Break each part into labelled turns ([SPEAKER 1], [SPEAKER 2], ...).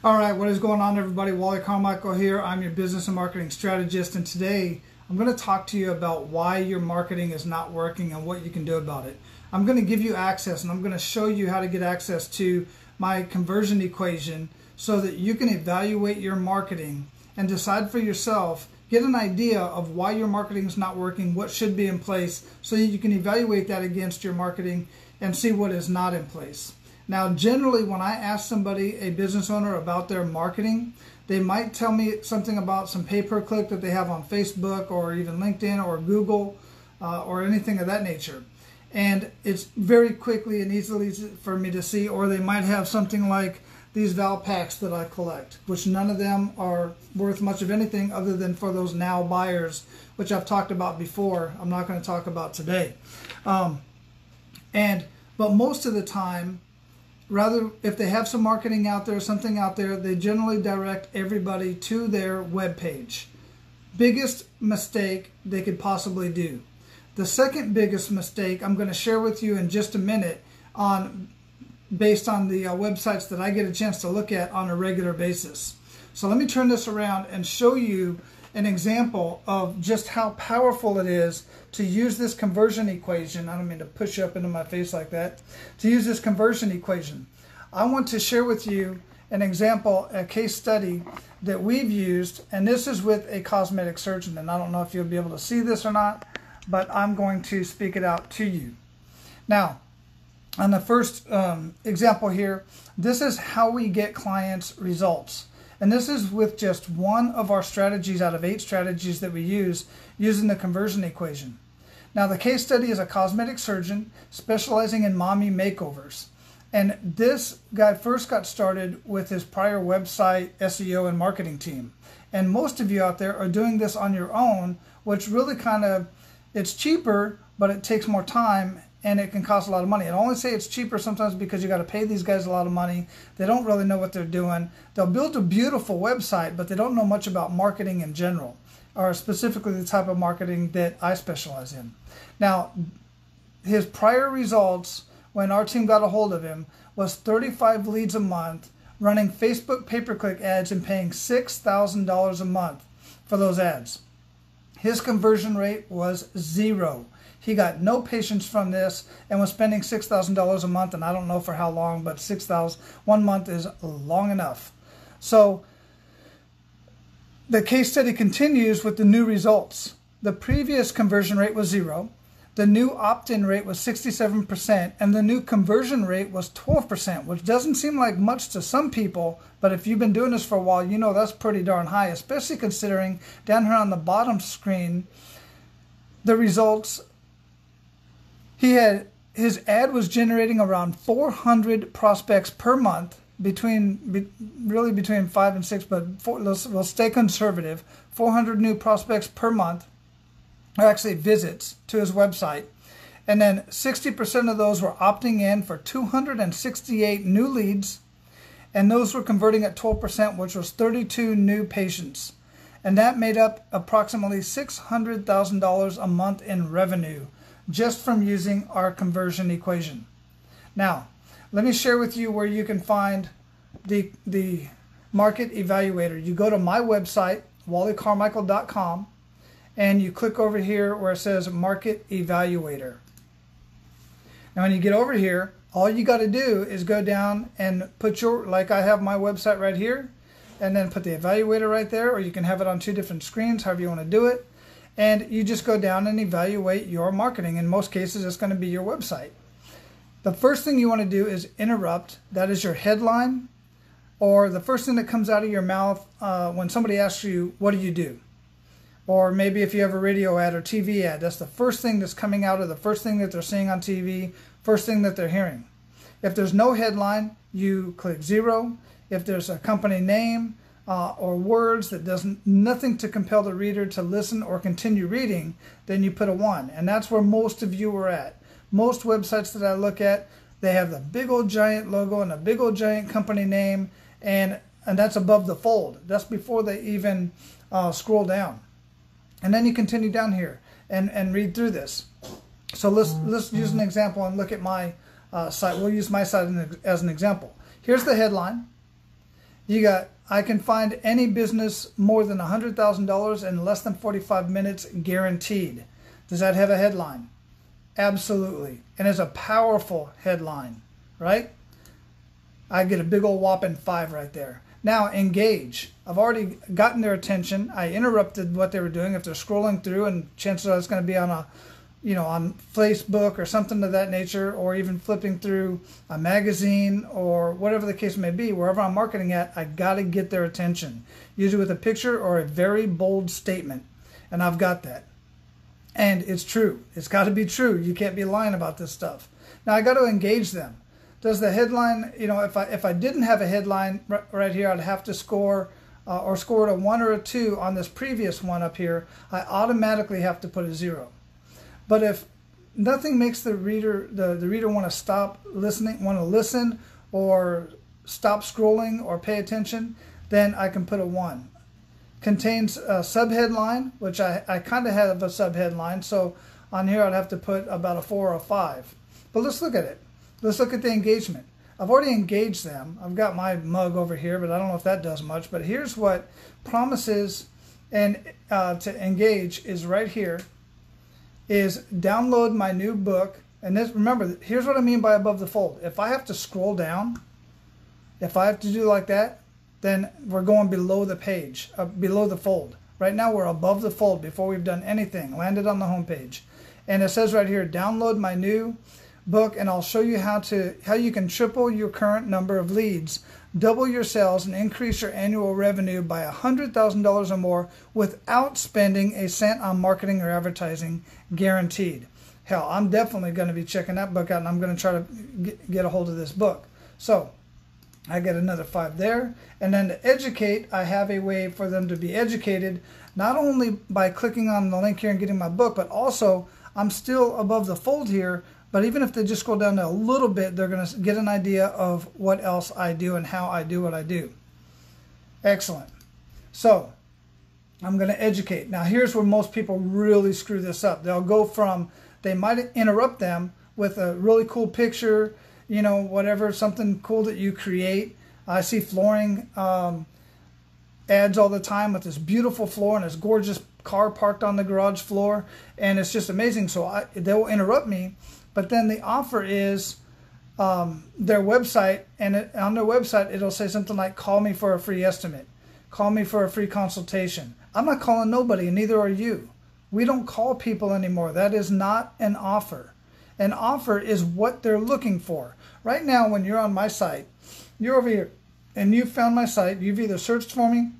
[SPEAKER 1] All right, what is going on, everybody? Wally Carmichael here. I'm your business and marketing strategist, and today I'm going to talk to you about why your marketing is not working and what you can do about it. I'm going to give you access, and I'm going to show you how to get access to my conversion equation so that you can evaluate your marketing and decide for yourself, get an idea of why your marketing is not working, what should be in place, so that you can evaluate that against your marketing and see what is not in place. Now, generally, when I ask somebody, a business owner, about their marketing, they might tell me something about some pay-per-click that they have on Facebook or even LinkedIn or Google or anything of that nature. And it's very quickly and easily for me to see, or they might have something like these Val packs that I collect, which none of them are worth much of anything other than for those now buyers, which I've talked about before. I'm not going to talk about today. But most of the time, rather, if they have some marketing out there, something out there, they generally direct everybody to their web page. Biggest mistake they could possibly do. The second biggest mistake I'm going to share with you in just a minute based on the websites that I get a chance to look at on a regular basis. So let me turn this around and show you an example of just how powerful it is to use this conversion equation. I don't mean to push you up into my face like that. To use this conversion equation, I want to share with you an example, a case study that we've used, and this is with a cosmetic surgeon. And I don't know if you'll be able to see this or not, but I'm going to speak it out to you. Now, on the first example here, this is how we get clients results. And this is with just one of our strategies out of 8 strategies that we use using the conversion equation. Now, the case study is a cosmetic surgeon specializing in mommy makeovers. And this guy first got started with his prior website SEO and marketing team. And most of you out there are doing this on your own, which really it's cheaper, but it takes more time and it can cost a lot of money. And I only say it's cheaper sometimes because you got to pay these guys a lot of money. They don't really know what they're doing. They'll build a beautiful website, but they don't know much about marketing in general, or specifically the type of marketing that I specialize in. Now, his prior results when our team got a hold of him was 35 leads a month, running Facebook pay-per-click ads and paying $6,000 a month for those ads. His conversion rate was 0. He got no patients from this and was spending $6,000 a month, and I don't know for how long, but $6,000 1 month is long enough. So the case study continues with the new results. The previous conversion rate was 0. The new opt-in rate was 67%, and the new conversion rate was 12%, which doesn't seem like much to some people, but if you've been doing this for a while, you know that's pretty darn high, especially considering down here on the bottom screen, the results. His ad was generating around 400 prospects per month, between 5 and 6, but we'll stay conservative. 400 new prospects per month, or actually visits to his website, and then 60% of those were opting in for 268 new leads, and those were converting at 12%, which was 32 new patients, and that made up approximately $600,000 a month in revenue, just from using our conversion equation. Now, let me share with you where you can find the market evaluator. You go to my website, wallycarmichael.com, and you click over here where it says Market Evaluator. Now, when you get over here, all you got to do is go down and put like I have my website right here, and then put the evaluator right there, or you can have it on 2 different screens, however you want to do it. And you just go down and evaluate your marketing. In most cases, it's going to be your website. The first thing you want to do is interrupt. That is your headline, or the first thing that comes out of your mouth when somebody asks you, what do you do? Or maybe if you have a radio ad or TV ad, that's the first thing that's coming out of the first thing that they're seeing on TV, first thing that they're hearing. If there's no headline, you click 0. If there's a company name or words that does nothing to compel the reader to listen or continue reading, then you put a 1. And that's where most of you are at. Most websites that I look at, they have the big old giant logo and a big old giant company name, and that's above the fold. That's before they even scroll down. And then you continue down here and read through this. So let's use an example and look at my site. We'll use my site as an example. Here's the headline. You got, I can find any business more than $100,000 in less than 45 minutes guaranteed. Does that have a headline? Absolutely. And it's a powerful headline, right? I get a big old whopping 5 right there. Now, engage. I've already gotten their attention. I interrupted what they were doing. If they're scrolling through, and chances are it's going to be on a, on Facebook or something of that nature, or even flipping through a magazine or whatever the case may be, wherever I'm marketing at, I got to get their attention, usually with a picture or a very bold statement. And I've got that. And it's true. It's got to be true. You can't be lying about this stuff. Now, I got to engage them. Does the headline, if I didn't have a headline right here, I'd have to score or score a 1 or a 2 on this previous one up here. I automatically have to put a 0. But if nothing makes the reader want to stop listening, want to listen, or stop scrolling or pay attention, then I can put a 1. Contains a subheadline, which I kind of have a subheadline, so on here I'd have to put about a 4 or a 5. But let's look at it. Let's look at the engagement. I've already engaged them. I've got my mug over here, but I don't know if that does much. But here's what promises and to engage is right here, is download my new book. And this, remember, here's what I mean by above the fold. If I have to scroll down, if I have to do like that, then we're going below the page, below the fold. Right now we're above the fold before we've done anything, landed on the home page. And it says right here, download my new book, and I'll show you how you can triple your current number of leads, double your sales, and increase your annual revenue by $100,000 or more without spending a cent on marketing or advertising, guaranteed. Hell, I'm definitely going to be checking that book out, and I'm going to try to get a hold of this book. So I get another 5 there. And then to educate, I have a way for them to be educated, not only by clicking on the link here and getting my book, but also I'm still above the fold here. But even if they just scroll down a little bit, they're going to get an idea of what else I do and how I do what I do. Excellent. So I'm going to educate. Now here's where most people really screw this up. They'll go from, they might interrupt them with a really cool picture, whatever, something cool that you create. I see flooring ads all the time with this beautiful floor and this gorgeous car parked on the garage floor. And it's just amazing. So they'll interrupt me. But then the offer is their website, and on their website it'll say something like, call me for a free estimate, call me for a free consultation. I'm not calling nobody, and neither are you. We don't call people anymore. That is not an offer. An offer is what they're looking for. Right now, when you're on my site, you're over here, and you found my site. You've either searched for me,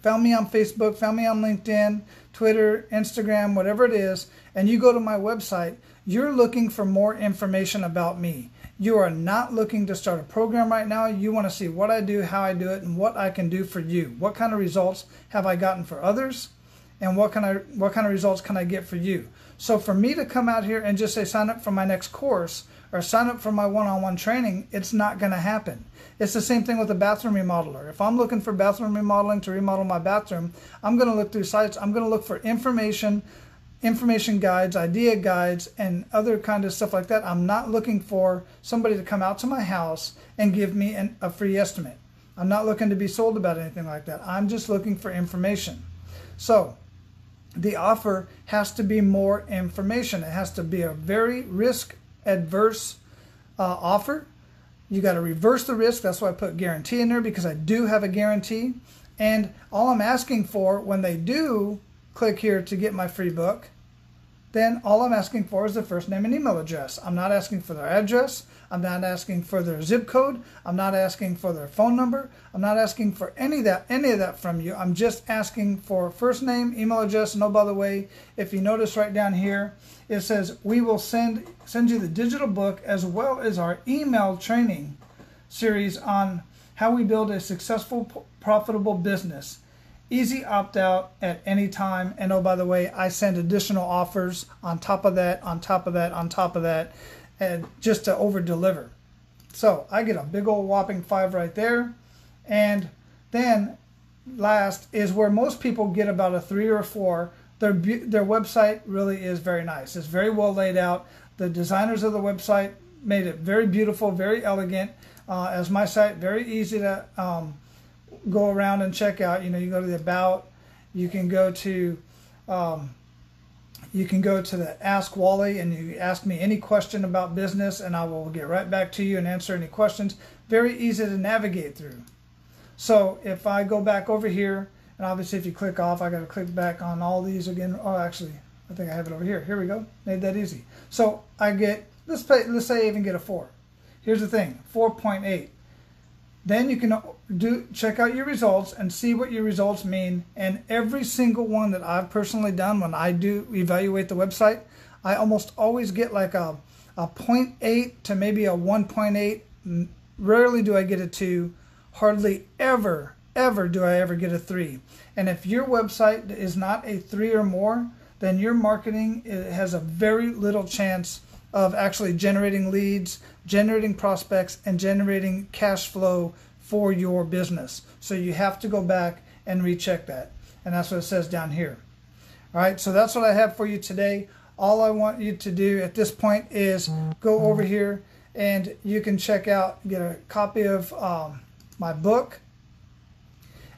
[SPEAKER 1] found me on Facebook, found me on LinkedIn, Twitter, Instagram, whatever it is, and you go to my website. You're looking for more information about me. You are not looking to start a program right now. You want to see what I do, how I do it, and what I can do for you. What kind of results have I gotten for others, and what kind of results can I get for you? So for me to come out here and just say sign up for my next course or sign up for my one-on-one training, it's not going to happen. It's the same thing with a bathroom remodeler. If I'm looking for bathroom remodeling to remodel my bathroom, I'm going to look through sites. I'm going to look for information guides, idea guides, and other kind of stuff like that. I'm not looking for somebody to come out to my house and give me a free estimate. I'm not looking to be sold about anything like that. I'm just looking for information. So the offer has to be more information. It has to be a very risk-adverse offer. You got to reverse the risk. That's why I put guarantee in there, because I do have a guarantee. And all I'm asking for when they do click here to get my free book, then all I'm asking for is their first name and email address. I'm not asking for their address. I'm not asking for their zip code. I'm not asking for their phone number. I'm not asking for any of that from you. I'm just asking for first name, email address. And oh, by the way, if you notice right down here, it says we will send you the digital book as well as our email training series on how we build a successful, profitable business. Easy opt-out at any time. And oh, by the way, I send additional offers on top of that, on top of that, on top of that, and just to over-deliver. So I get a big old whopping 5 right there. And then last is where most people get about a 3 or a 4. Their website really is very nice. It's very well laid out. The designers of the website made it very beautiful, very elegant. As my site, very easy to go around and check out. You know, you go to the About, you can go to the Ask Wally, and you ask me any question about business, and I will get right back to you and answer any questions. Very easy to navigate through. So if I go back over here, and obviously if you click off, I got to click back on all these again. Oh, actually, I think I have it over here. Here we go. Made that easy. So I get, let's say I even get a 4. Here's the thing, 4.8. Then you can check out your results and see what your results mean. And every single one that I've personally done, when I do evaluate the website, I almost always get like a 0.8 to maybe a 1.8. Rarely do I get a 2. Hardly ever do I ever get a 3. And if your website is not a 3 or more, then your marketing has a very little chance of actually generating leads, generating prospects, and generating cash flow for your business. So you have to go back and recheck that. And that's what it says down here. All right, so that's what I have for you today. All I want you to do at this point is go over here, and you can check out, get a copy of my book.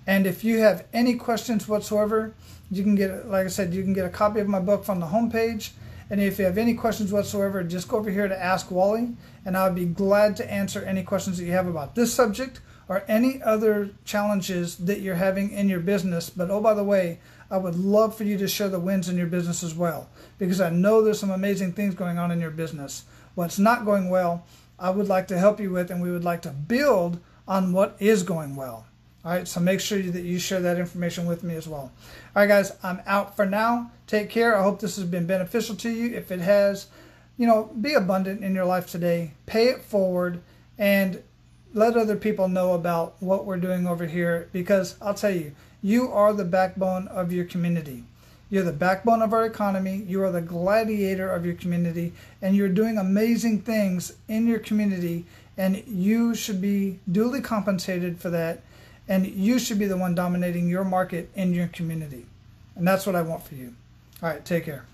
[SPEAKER 1] And if you have any questions whatsoever, you can get, like I said, you can get a copy of my book from the homepage. And if you have any questions whatsoever, just go over here to Ask Wally, and I'll be glad to answer any questions that you have about this subject or any other challenges that you're having in your business. But oh, by the way, I would love for you to share the wins in your business as well, because I know there's some amazing things going on in your business. What's not going well, I would like to help you with, and we would like to build on what is going well. All right, so make sure that you share that information with me as well. All right, guys, I'm out for now. Take care. I hope this has been beneficial to you. If it has, you know, be abundant in your life today. Pay it forward and let other people know about what we're doing over here, because I'll tell you, you are the backbone of your community. You're the backbone of our economy. You are the gladiator of your community, and you're doing amazing things in your community, and you should be duly compensated for that. And you should be the one dominating your market in your community. And that's what I want for you. All right, take care.